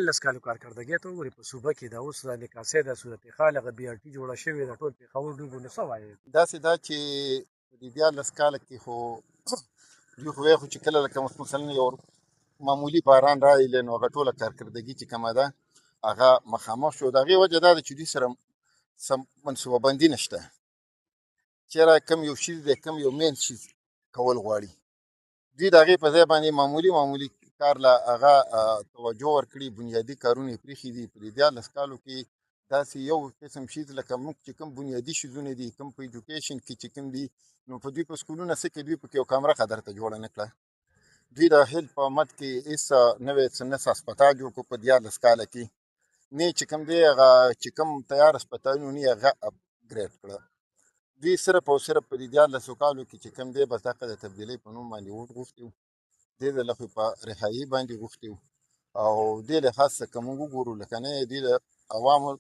لس کالو کارکردګۍ ته وګورې په صوبه کې د اوس نکاسۍ د صورت حال هغه بي ار ټي جوړه شوې ده ټول پېښور ډوبو نو څه وایې داسې دا چې په دې 14 کاله کې خو دوی خو وایي خو چې کله لکه مثلا یو معمولي باران راغلی نو هغه ټوله کارکردګي چې کومه ده هغه مخامخ شو د هغې وجه دا ده چې دوی سره سم منصوبه بندي نشته چېرې کوم یو شي دی کوم یو مین شي کول غواړي دوی د هغې په ځای باندې معمولي کار له هغه توجه ورکړي بنیادي کارونه یې پرېښي دي په دې 14 کالو کې داسې یو قسم شي لکه موږ چې کوم بنیادي شیزونه دي کوم په ایډوکیشن کې چې کوم دي نو په دوی په سکولونه څه کې دوی پکې یو کامره درته جوړه نه کړه دوی د هیل په مد کې هېڅ نوی څه نه هسپتال جوړ کړو په 14 کاله کې نه چې کوم دی هغه چې کوم تیار هسپتالونه نه هغه اپګریډ کړه دوی صرف او صرف په دې 14 کالو کې چې کوم دی بس دغه د تبدیلۍ په نوم باندې ووټ غوښتي وو دې د لخوا په رهایي باندې غوښتي وو او دې لحاظ څخه که موږ وګورو لکه نه دوی د عوامو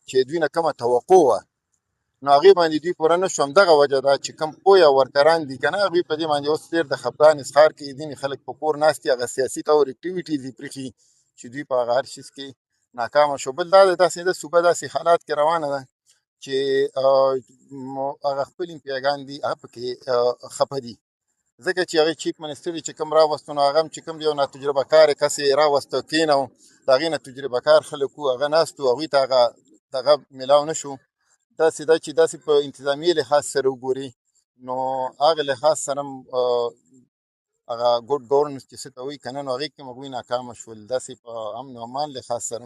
چې دوی نه کومه توقع وه نو هغې باندې دوی پوره نه شو همدغه وجه ده چې کوم پویه ورکران دي که نه هغوی په دې باندې اوس ډېر د خفګان اظهار کوي ځینې خلک په کور ناست دي هغه سیاسي طور اکټیویټیز یې پرېښي چې دوی په هغه هر شیز کې ناکامه شو بل دا ده داسې د صوبه داسې حالات کې روانه ده چې هغه خپل امپیاګان دي هغه پکې خفه دي ځکه چې هغې چیف منسټر چې کوم راوستو نو هغه هم چې کوم یو ناتجربه کار کس یې راوسته کېنو د هغې نه تجربه کار خلک وو هغه ناست وو هغوی ته دغه میلاو نه شو داسې ده چې داسې په انتظامي لحاظ سره وګوري نو هغه لحاظ سره هم هغه ګډ ګورننس چې څه ته وایي که نه نو هغې کې هم هغوی ناکامه شول داسې په امن و امان لحاظ سره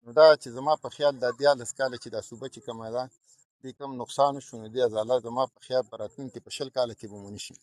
نو دا چې زما په خیال دا 14 کاله چې دا صوبه چې کومه ده دې کوم نقصان وشو نو دې ازاله زما په خیال په راتلونکي په 20 کاله کې به مو نه شي